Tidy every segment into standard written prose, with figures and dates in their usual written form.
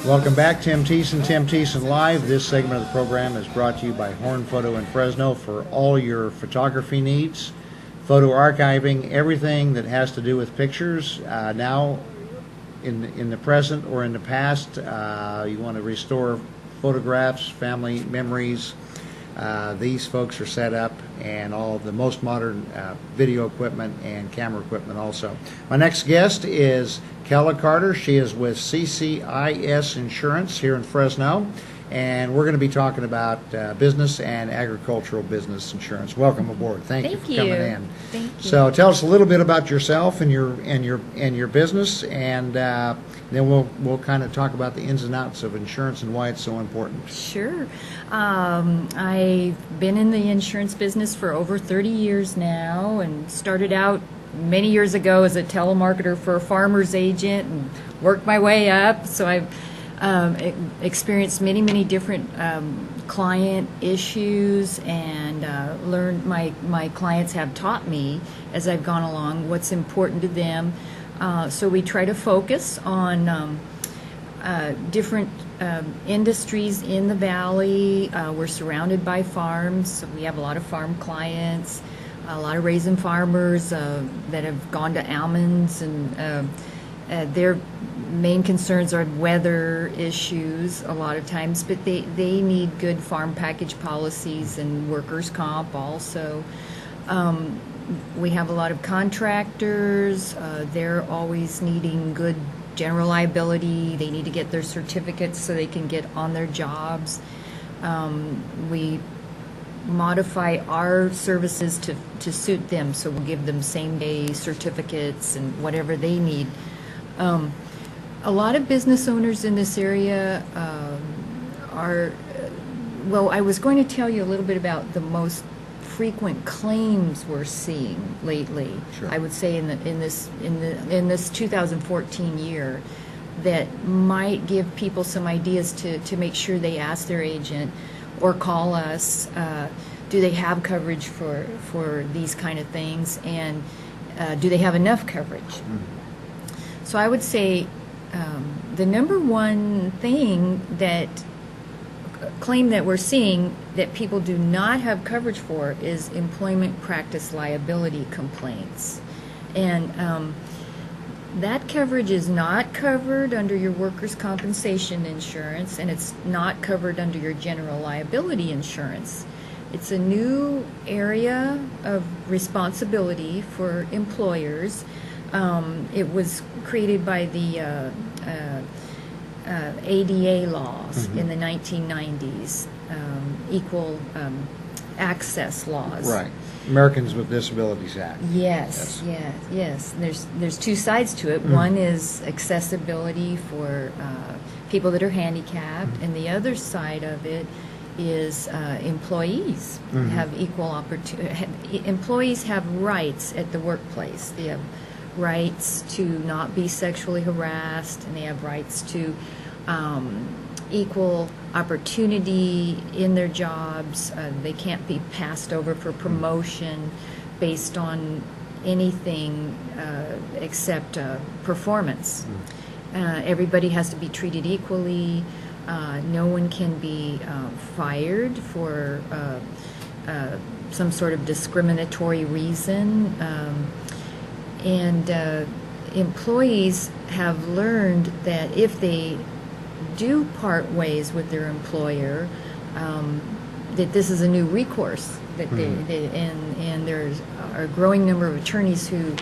Welcome back, Tim Thiesen, Tim Thiesen Live. This segment of the program is brought to you by Horn Photo in Fresno for all your photography needs, photo archiving, everything that has to do with pictures. Now, in the present or in the past, you want to restore photographs, family memories. These folks are set up, and all of the most modern video equipment and camera equipment also. My next guest is Cala Carter. She is with CCIS Insurance here in Fresno, and we're going to be talking about business and agricultural business insurance. Welcome aboard. Thank you for coming in. Thank you. So tell us a little bit about yourself and your business, and then we'll kind of talk about the ins and outs of insurance and why it's so important. Sure. I've been in the insurance business for over 30 years now, and started out many years ago as a telemarketer for a farmer's agent and worked my way up. So I've experienced many different client issues, and learned my clients have taught me as I've gone along what's important to them. So we try to focus on different industries in the valley. We're surrounded by farms, so we have a lot of farm clients, a lot of raisin farmers that have gone to almonds, and their main concerns are weather issues a lot of times, but they need good farm package policies and workers' comp also. We have a lot of contractors. They're always needing good general liability. They need to get their certificates so they can get on their jobs. We modify our services to suit them, so we'll give them same-day certificates and whatever they need. A lot of business owners in this area well, I was going to tell you a little bit about the most frequent claims we're seeing lately. Sure. I would say in this 2014 year, that might give people some ideas to make sure they ask their agent or call us. Do they have coverage for these kind of things, and do they have enough coverage? Mm-hmm. So I would say the number one claim that we're seeing that people do not have coverage for is employment practice liability complaints. And that coverage is not covered under your workers' compensation insurance, and it's not covered under your general liability insurance. It's a new area of responsibility for employers. It was created by the ADA laws in the 1990s, equal access laws. Right. Americans with Disabilities Act. Yes. There's two sides to it. One is accessibility for people that are handicapped, and the other side of it is employees have equal opportunity. Employees have rights at the workplace. They have rights to not be sexually harassed, and they have rights to equal opportunity in their jobs. They can't be passed over for promotion based on anything except performance. Everybody has to be treated equally. No one can be fired for some sort of discriminatory reason. And employees have learned that if they do part ways with their employer, that this is a new recourse. That and there's a growing number of attorneys who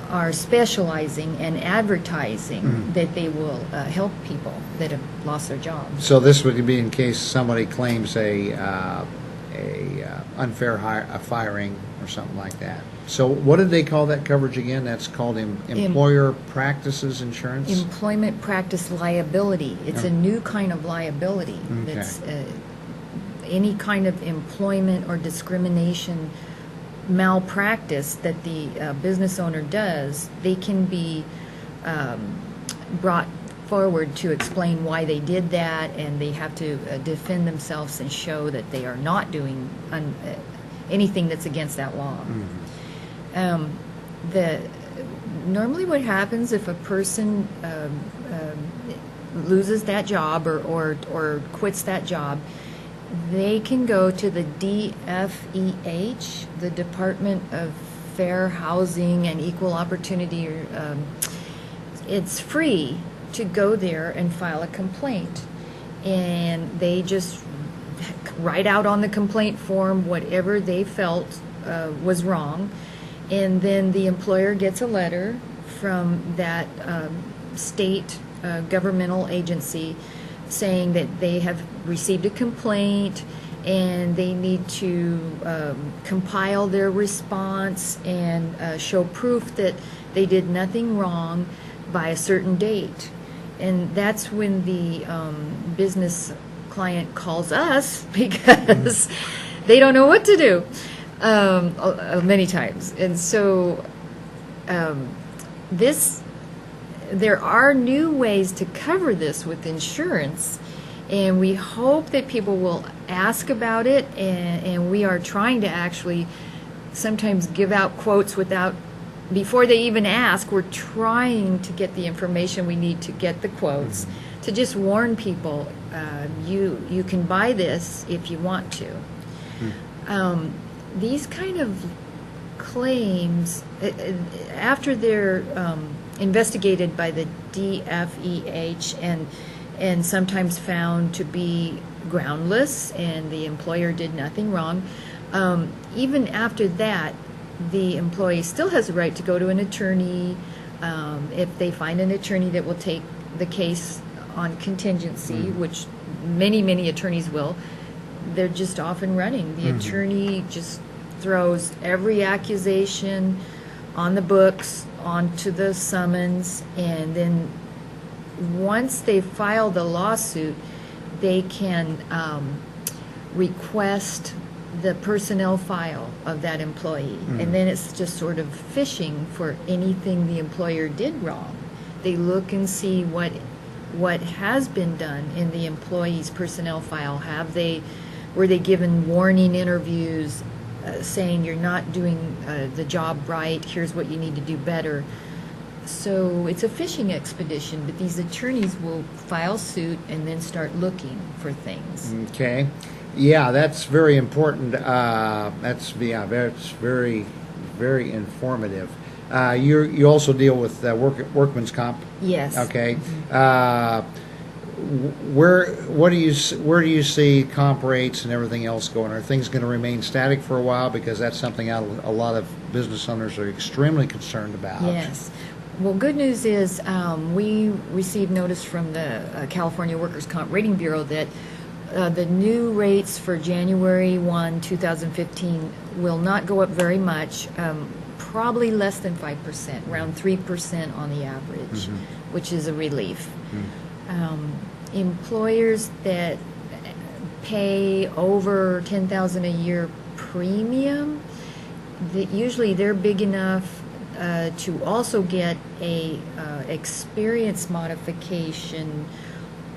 are specializing and advertising that they will help people that have lost their jobs. So this would be in case somebody claims a unfair firing or something like that. So what did they call that coverage again? That's called employer practices insurance? Employment practice liability. It's a new kind of liability. Okay. That's any kind of employment or discrimination malpractice that the business owner does, they can be brought forward to explain why they did that, and they have to defend themselves and show that they are not doing anything that's against that law. Normally what happens if a person loses that job or quits that job, they can go to the DFEH, the Department of Fair Housing and Equal Opportunity. It's free to go there and file a complaint. And they just write out on the complaint form whatever they felt was wrong. And then the employer gets a letter from that state governmental agency saying that they have received a complaint and they need to compile their response and show proof that they did nothing wrong by a certain date. And that's when the business client calls us because they don't know what to do many times. And so there are new ways to cover this with insurance, and we hope that people will ask about it, and we are trying to actually sometimes give out quotes before they even ask. We're trying to get the information we need to get the quotes, to just warn people, you can buy this if you want to. These kind of claims, after they're investigated by the DFEH and sometimes found to be groundless and the employer did nothing wrong, even after that, the employee still has a right to go to an attorney if they find an attorney that will take the case on contingency, which many attorneys will. They're just off and running. The attorney just throws every accusation on the books, onto the summons, and then once they file the lawsuit, they can request the personnel file of that employee. And then it's just sort of fishing for anything the employer did wrong. They look and see what has been done in the employee's personnel file. Were they given warning interviews saying you're not doing the job right, here's what you need to do better. So it's a fishing expedition, but these attorneys will file suit and then start looking for things. Okay. Yeah, that's very important. That's very, very informative. You also deal with workman's comp. Yes. Okay. Where do you see comp rates and everything else going? Are things going to remain static for a while? Because that's something a lot of business owners are extremely concerned about. Yes. Well, good news is we received notice from the California Workers' Comp Rating Bureau that the new rates for January 1, 2015 will not go up very much, probably less than 5%, around 3% on the average, which is a relief. Employers that pay over $10,000 a year premium, usually they're big enough to also get a experience modification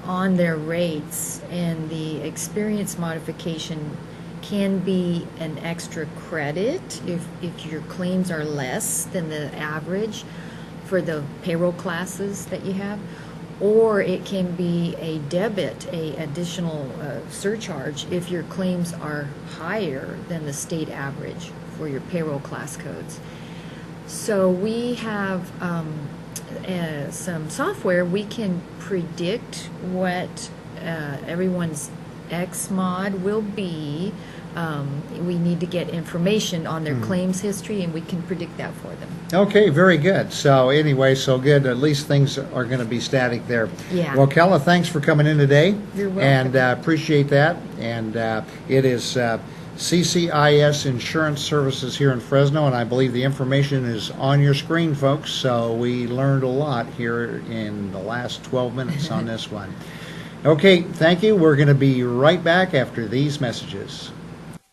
on their rates, and the experience modification can be an extra credit if your claims are less than the average for the payroll classes that you have, or it can be a debit, a additional surcharge if your claims are higher than the state average for your payroll class codes. So we have some software. We can predict what everyone's XMOD will be. We need to get information on their claims history, and we can predict that for them. Okay, very good. So anyway, so good. At least things are going to be static there. Yeah. Well, Cala, thanks for coming in today. You're welcome. And appreciate that. And it is CCIS Insurance Services here in Fresno, and I believe the information is on your screen, folks. So we learned a lot here in the last 12 minutes on this one. Okay, thank you. We're going to be right back after these messages.